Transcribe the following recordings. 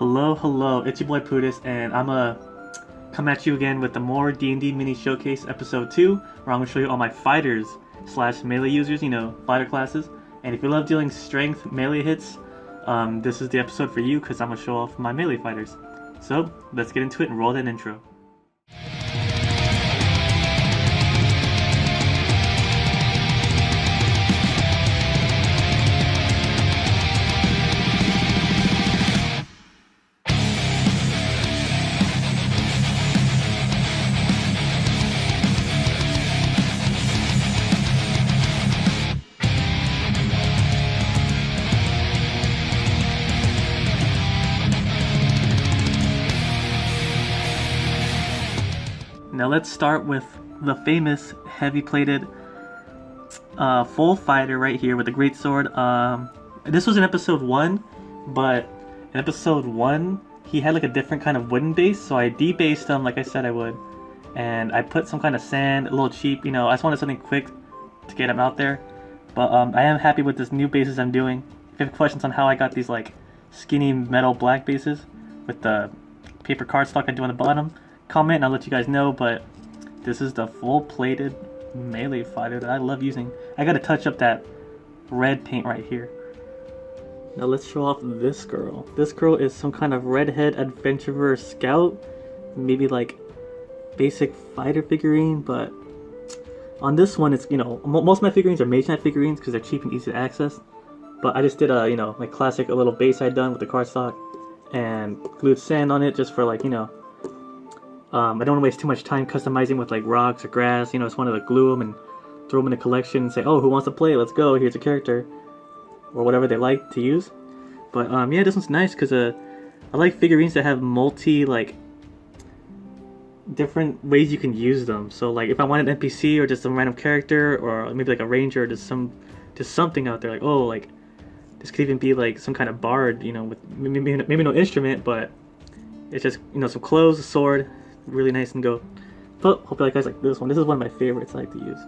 Hello, it's your boy Pudis, and I'm come at you again with the more D&D mini showcase episode 2, where I'm gonna show you all my fighters slash melee users, fighter classes. And if you love dealing strength melee hits, this is the episode for you, because I'm gonna show off my melee fighters. So let's get into it and roll that intro. Now let's start with the famous heavy-plated full fighter right here with the great sword. This was in episode 1, but in episode 1 he had like a different kind of wooden base, so I debased him like I said I would, and I put some kind of sand, a little cheap. I just wanted something quick to get him out there. But I am happy with this new bases I'm doing. If you have questions on how I got these like skinny metal black bases with the paper cardstock I do on the bottom, comment and I'll let you guys know. But this is the full plated melee fighter that I love using. I gotta touch up that red paint right here. Now let's show off this girl. This girl is some kind of redhead adventurer scout, maybe like basic fighter figurine. But on this one, it's most of my figurines are Mage Knight figurines because they're cheap and easy to access. But I just did a my classic a little base I done with the cardstock and glued sand on it just for like I don't want to waste too much time customizing with like rocks or grass. I just wanted to glue them and throw them in a collection and say, oh, who wants to play? Let's go. Here's a character, or whatever they like to use. But yeah, this one's nice because I like figurines that have different ways you can use them. So like if I want an NPC or just some random character, or maybe like a ranger, or just something out there, like this could even be like some kind of bard, with maybe no instrument, but it's just some clothes, a sword. Really nice and go. But hope you guys like this one. This is one of my favorites I like to use.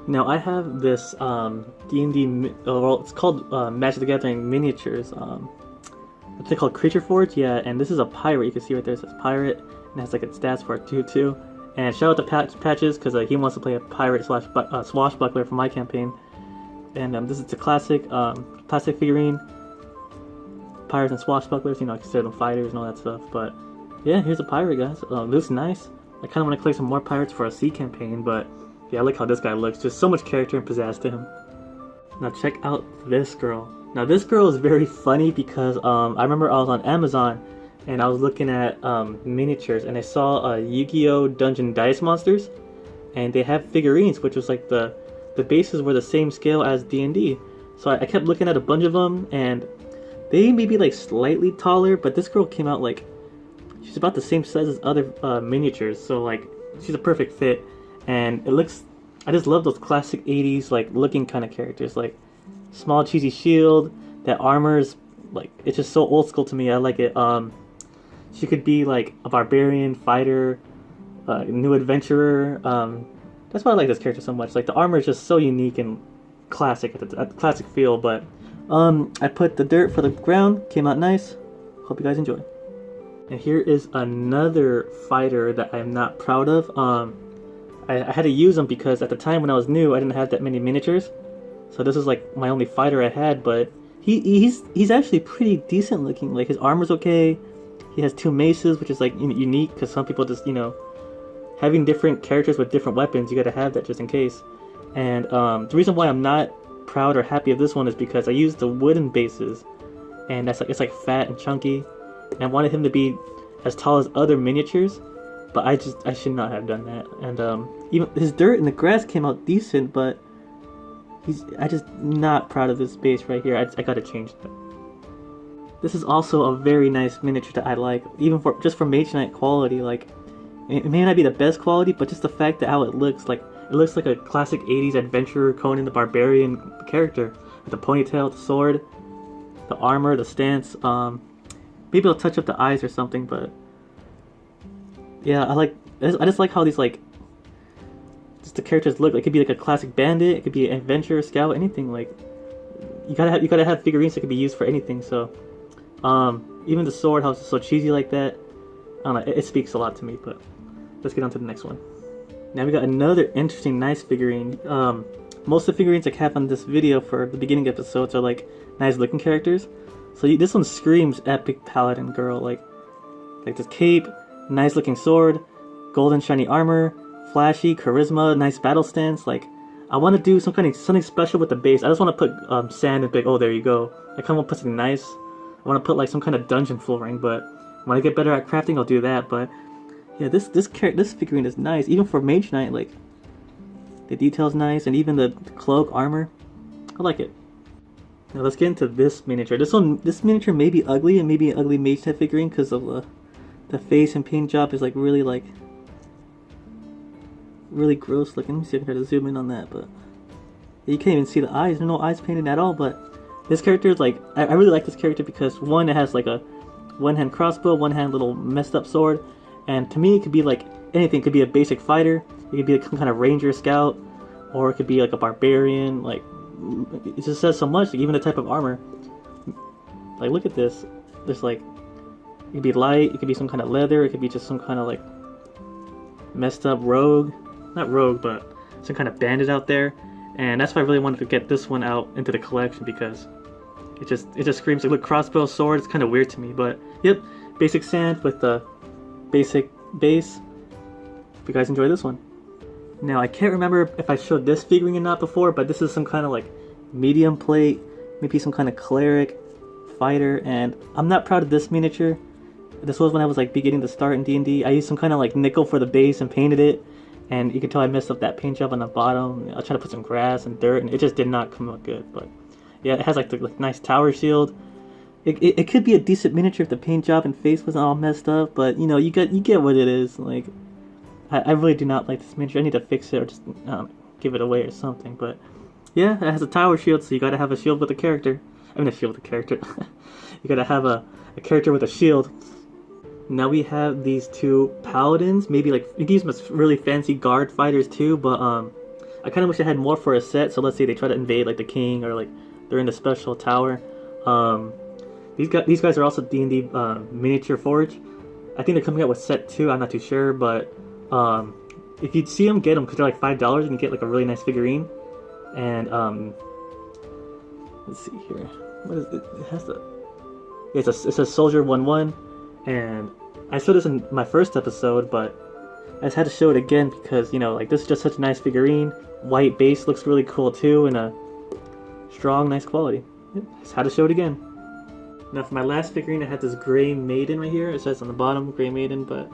Now I have this D&D, well, it's called Magic the Gathering miniatures. What's it called? Creature Forge? Yeah, and this is a pirate. You can see right there it says pirate, and it has like its stats for it too. And shout out to Patches because he wants to play a pirate slash swashbuckler for my campaign. And this is a classic plastic figurine. Pirates and swashbucklers, I consider them fighters and all that stuff. But yeah, here's a pirate, guys. Looks nice. I kind of want to collect some more pirates for a sea campaign, but yeah, I like how this guy looks. Just so much character and pizzazz to him. Now check out this girl. Now this girl is very funny because I remember I was on Amazon and I was looking at miniatures, and I saw Yu-Gi-Oh! Dungeon Dice Monsters, and they have figurines, which was like the bases were the same scale as D&D. So I kept looking at a bunch of them, and they may be like slightly taller, but this girl came out like she's about the same size as other miniatures, so like she's a perfect fit. And it looks, I just love those classic 80s like looking kind of characters, like small cheesy shield, that armor is like, it's just so old school to me. I like it. She could be like a barbarian fighter, new adventurer. That's why I like this character so much. Like the armor is just so unique and classic, at the classic feel. But I put the dirt for the ground, came out nice. Hope you guys enjoy. And here is another fighter that I'm not proud of. I had to use him because at the time when I was new, I didn't have that many miniatures. So this is like my only fighter I had, but he's actually pretty decent looking. Like his armor's okay. He has 2 maces, which is like unique because some people just having different characters with different weapons, you gotta have that just in case. And the reason why I'm not proud or happy of this one is because I used the wooden bases, and it's like fat and chunky. And I wanted him to be as tall as other miniatures, but I should not have done that. And even his dirt and the grass came out decent, but I just not proud of this base right here. I gotta change that. This is also a very nice miniature that I like, even just for Mage Knight quality. Like it may not be the best quality, but just the fact that how it looks like a classic 80s adventurer Conan the Barbarian character with the ponytail, the sword, the armor, the stance. Maybe I'll touch up the eyes or something, but yeah, I just like how these just the characters look. It could be like a classic bandit, it could be an adventurer, scout, anything. Like you gotta have figurines that could be used for anything. So even the sword, how it's so cheesy like that. I don't know, it speaks a lot to me. But let's get on to the next one. Now we got another interesting, nice figurine. Most of the figurines I have on this video for the beginning episodes are like nice looking characters. So this one screams epic paladin girl, like this cape, nice looking sword, golden shiny armor, flashy charisma, nice battle stance. Like I want to do something special with the base. I just want to put sand and big. Oh, there you go. I kind of want to put something nice. I want to put like some kind of dungeon flooring, but when I get better at crafting, I'll do that. But yeah, this figurine is nice, even for Mage Knight. Like the detail's nice, and even the cloak armor, I like it. Now let's get into this miniature. This miniature may be ugly, and maybe an ugly Mage Knight figurine because of the face and paint job is like really gross looking. Let me see if I can try to zoom in on that, but you can't even see the eyes. There's no eyes painted at all. But this character is like, I really like this character because one, it has like a one-hand crossbow, one-hand little messed up sword, and to me it could be like anything. It could be a basic fighter, it could be like some kind of ranger scout, or it could be like a barbarian. Like it just says so much. Like, even the type of armor. Like look at this. There's like, it could be light, it could be some kind of leather, it could be just some kind of like messed up rogue. Not rogue, but some kind of bandit out there. And that's why I really wanted to get this one out into the collection, because it just screams like, look, crossbow, sword. It's kind of weird to me, but yep, basic sand with the basic base. If you guys enjoy this one. Now I can't remember if I showed this figurine or not before, but this is some kind of like medium plate, maybe some kind of cleric fighter, and I'm not proud of this miniature. This was when I was like beginning to start in D&D. I used some kind of like nickel for the base and painted it, and you can tell I messed up that paint job on the bottom. I tried to put some grass and dirt, and it just did not come out good. But yeah, it has like the nice tower shield. It could be a decent miniature if the paint job and face wasn't all messed up, but you know, you get what it is. Like I really do not like this miniature. I need to fix it or just give it away or something. But yeah, it has a tower shield, so you gotta have a shield with a character. I mean, a shield with a character. You gotta have a character with a shield. Now we have these two paladins. Maybe like you can use them as really fancy guard fighters too, but I kind of wish I had more for a set. So let's say they try to invade like the king, or like they're in the special tower. These guys are also D&D miniature forge. I think they're coming out with set 2. I'm not too sure, but if you see them, get them, because they're like $5 and you get like a really nice figurine. And let's see here. What is it? It has the. It says Soldier 1-1, and I showed this in my first episode, but I just had to show it again because, you know, like this is just such a nice figurine. White base looks really cool too, and a strong, nice quality. Yep, just had to show it again. Now for my last figurine, I had this gray maiden right here. It says on the bottom, gray maiden, but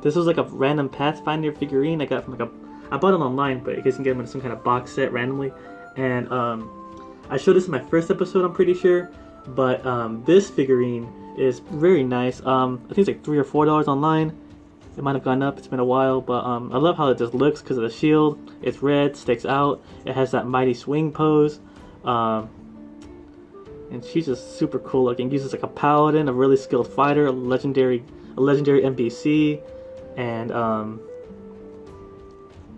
this was like a random Pathfinder figurine I got from like I bought it online, but you guys can get them in some kind of box set randomly. And I showed this in my first episode, I'm pretty sure. But this figurine is very nice. I think it's like $3 or $4 online. It might have gone up, it's been a while, but I love how it just looks because of the shield. It's red, sticks out, it has that mighty swing pose. And she's just super cool looking. Uses like a paladin, a really skilled fighter, a legendary NPC, and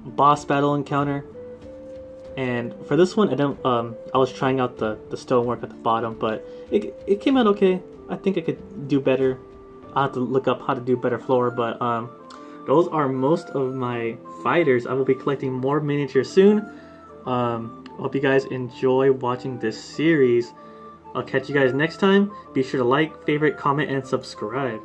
boss battle encounter. And for this one, I was trying out the stonework at the bottom, but it came out okay. I think I could do better. I'll have to look up how to do better floor, but those are most of my fighters. I will be collecting more miniatures soon. Hope you guys enjoy watching this series. I'll catch you guys next time. Be sure to like, favorite, comment, and subscribe.